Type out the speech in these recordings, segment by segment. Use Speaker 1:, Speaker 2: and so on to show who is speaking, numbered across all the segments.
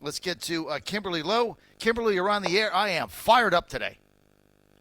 Speaker 1: Let's get to Kimberly Lowe. Kimberly, you're on the air. I am fired up today.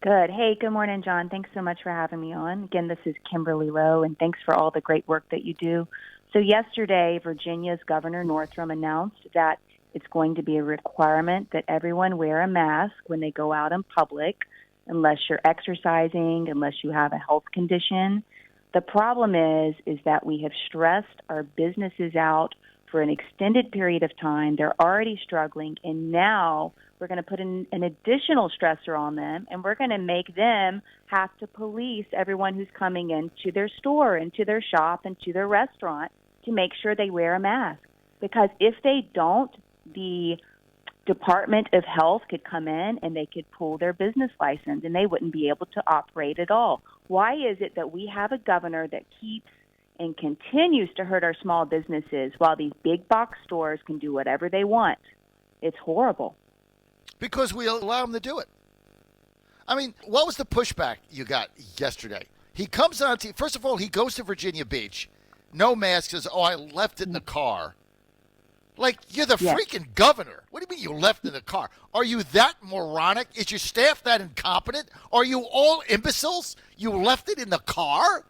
Speaker 2: Good. Hey, good morning, John. Thanks so much for having me on. Again, this is Kimberly Lowe, and thanks for all the great work that you do. So yesterday, Virginia's Governor Northam announced that it's going to be a requirement that everyone wear a mask when they go out in public, unless you're exercising, unless you have a health condition. The problem is that we have stressed our businesses out for an extended period of time. They're already struggling, and now we're going to put an additional stressor on them, and we're going to make them have to police everyone who's coming into their store, into their shop, into their restaurant to make sure they wear a mask. Because if they don't, the Department of Health could come in and they could pull their business license, and they wouldn't be able to operate at all. Why is it that we have a governor that keeps and continues to hurt our small businesses while these big box stores can do whatever they want? It's horrible.
Speaker 1: Because we allow them to do it. I mean, what was the pushback you got yesterday? He comes on to, first of all, he goes to Virginia Beach, no mask, says, I left it in the car. Like, you're the freaking governor. What do you mean you left it in the car? Are you that moronic? Is your staff that incompetent? Are you all imbeciles? You left it in the car?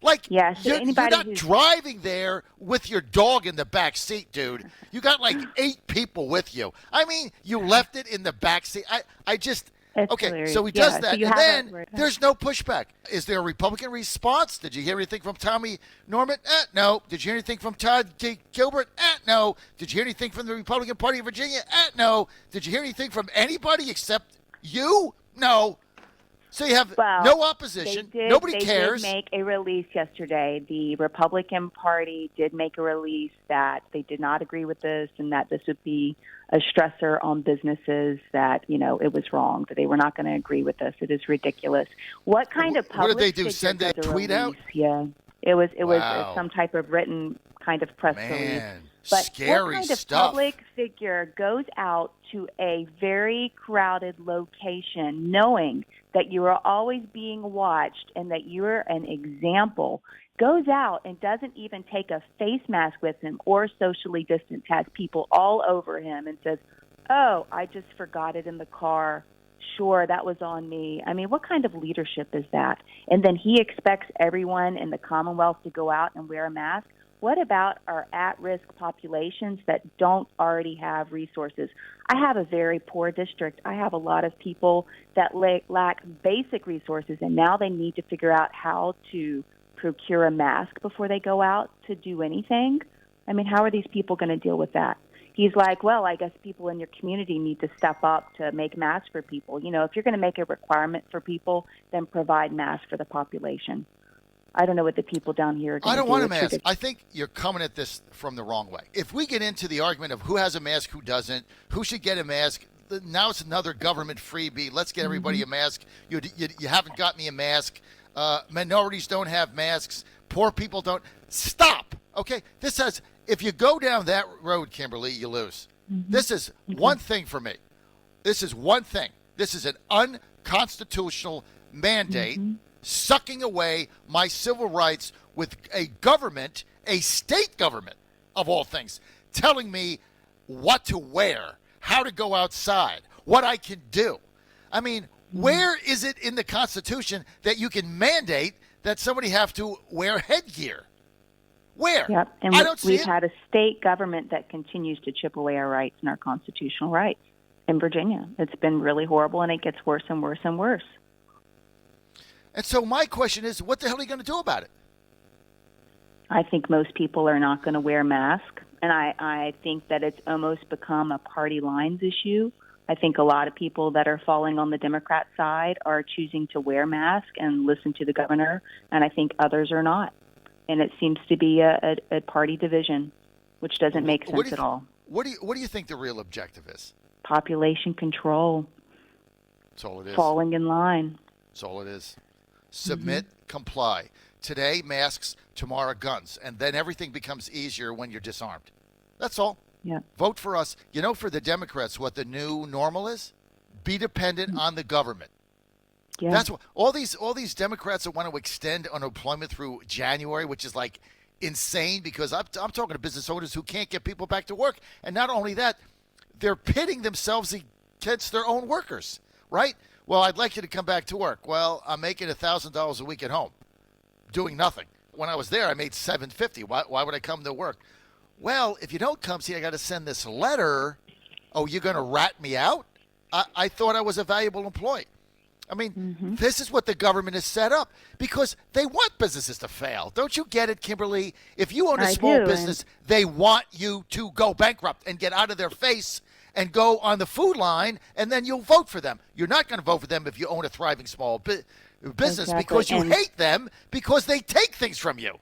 Speaker 1: Like, you're not driving there with your dog in the back seat, dude. You got like 8 people with you. I mean, you left it in the back seat. Okay,
Speaker 2: hilarious.
Speaker 1: so he does that, and then there's no pushback. Is there a Republican response? Did you hear anything from Tommy Norman? No. Did you hear anything from Todd Gilbert? No. Did you hear anything from the Republican Party of Virginia? No. Did you hear anything from anybody except you? No. So you have no opposition. Nobody cares.
Speaker 2: They did make a release yesterday. The Republican Party did make a release that they did not agree with this and that this would be a stressor on businesses, that, it was wrong, that they were not going to agree with this. It is ridiculous. What kind of public
Speaker 1: What did they do, send a tweet out?
Speaker 2: Yeah. It was some type of written kind of press release. But
Speaker 1: scary
Speaker 2: what kind of
Speaker 1: stuff.
Speaker 2: public figure goes out to a very crowded location knowing that you are always being watched and that you're an example, goes out and doesn't even take a face mask with him or socially distance, has people all over him and says, I just forgot it in the car. Sure, that was on me. I mean, what kind of leadership is that? And then he expects everyone in the Commonwealth to go out and wear a mask. What about our at-risk populations that don't already have resources? I have a very poor district. I have a lot of people that lack basic resources, and now they need to figure out how to procure a mask before they go out to do anything. I mean, how are these people going to deal with that? He's like, well, I guess people in your community need to step up to make masks for people. If you're going to make a requirement for people, then provide masks for the population. I don't know what the people down here are going to do.
Speaker 1: I don't want a mask. I think you're coming at this from the wrong way. If we get into the argument of who has a mask, who doesn't, who should get a mask, now it's another government freebie. Let's get everybody a mask. You haven't got me a mask. Minorities don't have masks. Poor people don't. Stop. Okay? If you go down that road, Kimberly, you lose. This is one thing for me. This is one thing. This is an unconstitutional mandate sucking away my civil rights with a government, a state government of all things, telling me what to wear, how to go outside, what I can do. I mean, where is it in the Constitution that you can mandate that somebody have to wear headgear? Where?
Speaker 2: Yep. And
Speaker 1: I don't see
Speaker 2: we've
Speaker 1: it.
Speaker 2: had a state government that continues to chip away our rights and our constitutional rights in Virginia. It's been really horrible, and it gets worse and worse and worse.
Speaker 1: And so my question is, what the hell are you going to do about it?
Speaker 2: I think most people are not going to wear masks, and I think that it's almost become a party lines issue. I think a lot of people that are falling on the Democrat side are choosing to wear masks and listen to the governor, and I think others are not. And it seems to be a party division, which doesn't make sense at all.
Speaker 1: What do you think the real objective is?
Speaker 2: Population control.
Speaker 1: That's all it is.
Speaker 2: Falling in line.
Speaker 1: That's all it is. Submit, comply. Today, masks, tomorrow, guns. And then everything becomes easier when you're disarmed. That's all.
Speaker 2: Yeah.
Speaker 1: Vote for us. For the Democrats, what the new normal is? Be dependent on the government. Yeah. That's what all these Democrats that want to extend unemployment through January, which is like insane, because I'm talking to business owners who can't get people back to work. And not only that, they're pitting themselves against their own workers, right? Well, I'd like you to come back to work. Well, I'm making $1,000 a week at home, doing nothing. When I was there, I made $750. Why would I come to work? Well, if you don't come, see, I got to send this letter. Oh, you're going to rat me out? I thought I was a valuable employee. I mean, This is what the government has set up because they want businesses to fail. Don't you get it, Kimberly? If you own a small business, they want you to go bankrupt and get out of their face and go on the food line, and then you'll vote for them. You're not going to vote for them if you own a thriving small business because you hate them because they take things from you.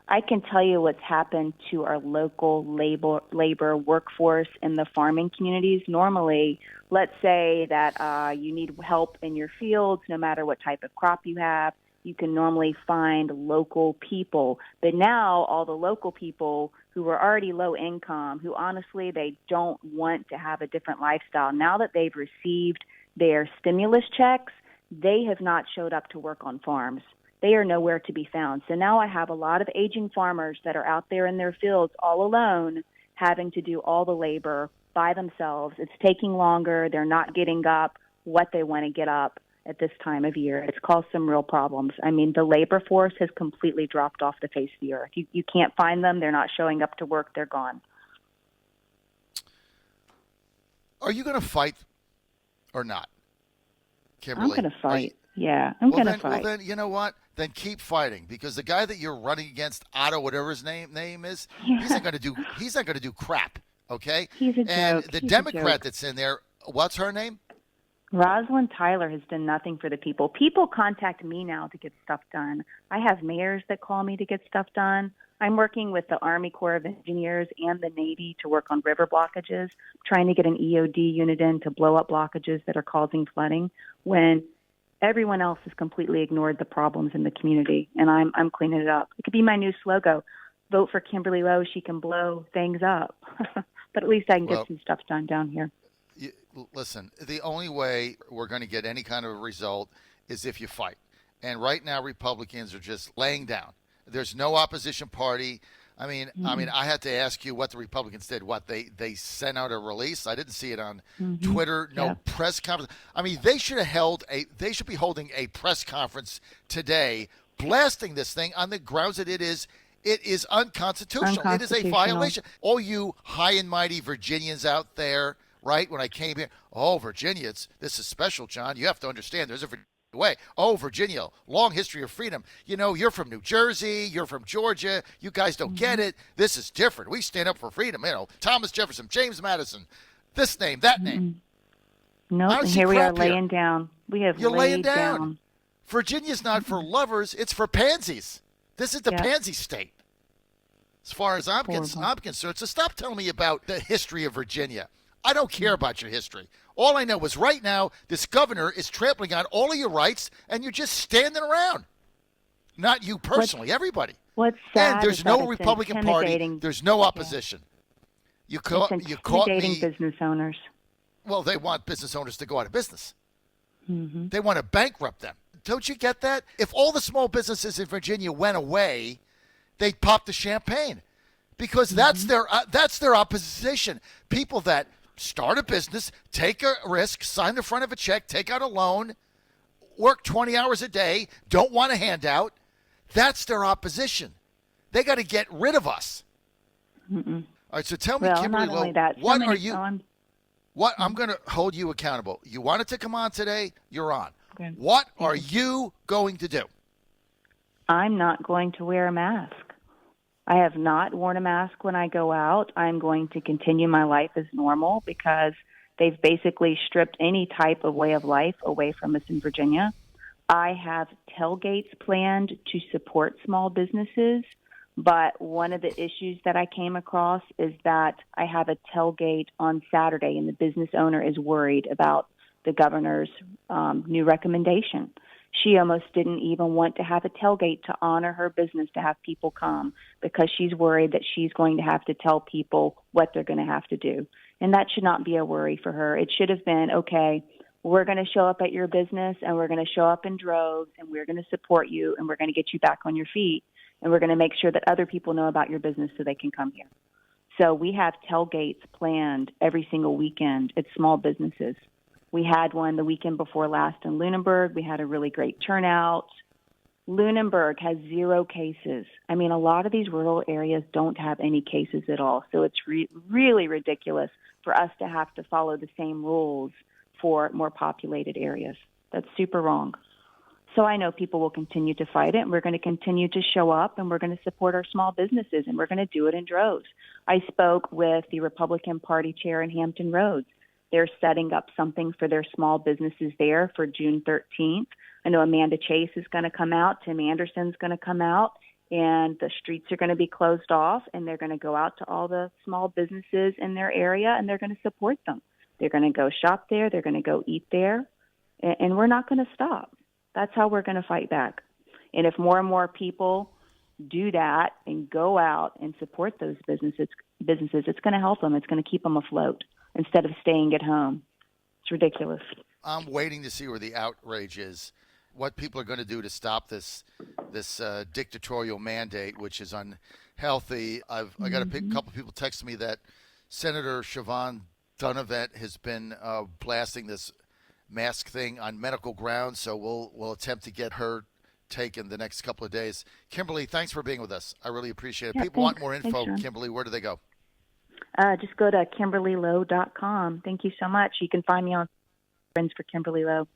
Speaker 2: I can tell you what's happened to our local labor workforce in the farming communities. Normally, let's say that you need help in your fields, no matter what type of crop you have, you can normally find local people. But now all the local people who are already low income, who honestly they don't want to have a different lifestyle, now that they've received their stimulus checks, they have not showed up to work on farms. They are nowhere to be found. So now I have a lot of aging farmers that are out there in their fields all alone, having to do all the labor by themselves. It's taking longer. They're not getting up what they want to get up at this time of year. It's caused some real problems. I mean, the labor force has completely dropped off the face of the earth. You can't find them. They're not showing up to work. They're gone.
Speaker 1: Are you going to fight or not, Kimberly?
Speaker 2: I'm going to fight. I'm going to fight.
Speaker 1: Well, then, you know what? Then keep fighting because the guy that you're running against, Otto, whatever his name is, he's not going to do crap. Okay.
Speaker 2: He's a
Speaker 1: and
Speaker 2: joke.
Speaker 1: the Democrat that's in there, what's her name?
Speaker 2: Rosalind Tyler has done nothing for the people. People contact me now to get stuff done. I have mayors that call me to get stuff done. I'm working with the Army Corps of Engineers and the Navy to work on river blockages, trying to get an EOD unit in to blow up blockages that are causing flooding when everyone else has completely ignored the problems in the community, and I'm cleaning it up. It could be my new slogan, vote for Kimberly Lowe, she can blow things up. But at least I can get some stuff done down here.
Speaker 1: Listen, the only way we're going to get any kind of a result is if you fight. And right now, Republicans are just laying down. There's no opposition party. I mean, I had to ask you what the Republicans did. What they sent out a release? I didn't see it on Twitter. No press conference. I mean, they should be holding a press conference today, blasting this thing on the grounds that it is unconstitutional. It is a violation. All you high and mighty Virginians out there, right? When I came here, Virginia, this is special, John. You have to understand. There's a way. Virginia, long history of freedom. You know, you're from New Jersey, you're from Georgia. You guys don't get it. This is different. We stand up for freedom. You know, Thomas Jefferson, James Madison, this name, that name.
Speaker 2: No, and here we are laying down. You're laying down.
Speaker 1: Virginia's not for lovers. It's for pansies. This is the pansy state, as far as I'm concerned. So stop telling me about the history of Virginia. I don't care about your history. All I know is right now, this governor is trampling on all of your rights, and you're just standing around. Not you personally, everybody.
Speaker 2: What's sad
Speaker 1: and there's no Republican Party. There's no opposition. You caught me.
Speaker 2: Business owners.
Speaker 1: Well, they want business owners to go out of business. They want to bankrupt them. Don't you get that? If all the small businesses in Virginia went away, they'd pop the champagne because that's their opposition. People that start a business, take a risk, sign the front of a check, take out a loan, work 20 hours a day, don't want a handout. That's their opposition. They got to get rid of us. All right, so tell me, Kimberly Lowe, what are you? I'm going to hold you accountable. You wanted to come on today, you're on. Okay. What are you going to do?
Speaker 2: I'm not going to wear a mask. I have not worn a mask when I go out. I'm going to continue my life as normal because they've basically stripped any type of way of life away from us in Virginia. I have tailgates planned to support small businesses, but one of the issues that I came across is that I have a tailgate on Saturday, and the business owner is worried about the governor's new recommendation. She almost didn't even want to have a tailgate to honor her business, to have people come, because she's worried that she's going to have to tell people what they're going to have to do. And that should not be a worry for her. It should have been, okay, we're going to show up at your business, and we're going to show up in droves, and we're going to support you, and we're going to get you back on your feet, and we're going to make sure that other people know about your business so they can come here. So we have tailgates planned every single weekend at small businesses. We had one the weekend before last in Lunenburg. We had a really great turnout. Lunenburg has 0 cases. I mean, a lot of these rural areas don't have any cases at all. So it's really ridiculous for us to have to follow the same rules for more populated areas. That's super wrong. So I know people will continue to fight it, and we're going to continue to show up, and we're going to support our small businesses, and we're going to do it in droves. I spoke with the Republican Party chair in Hampton Roads. They're setting up something for their small businesses there for June 13th. I know Amanda Chase is going to come out. Tim Anderson's going to come out, and the streets are going to be closed off, and they're going to go out to all the small businesses in their area, and they're going to support them. They're going to go shop there. They're going to go eat there, and we're not going to stop. That's how we're going to fight back. And if more and more people do that and go out and support those businesses, it's going to help them. It's going to keep them afloat instead of staying at home. It's ridiculous.
Speaker 1: I'm waiting to see where the outrage is, what people are going to do to stop this dictatorial mandate, which is unhealthy. I got a couple of people texting me that Senator Siobhan Dunavant has been blasting this mask thing on medical grounds, so we'll attempt to get her take in the next couple of days. Kimberly, thanks for being with us. I really appreciate it.
Speaker 2: Yeah,
Speaker 1: People want more info.
Speaker 2: Thanks,
Speaker 1: Kimberly, where do they go?
Speaker 2: Just go to KimberlyLowe.com. Thank you so much. You can find me on Friends for Kimberly Lowe.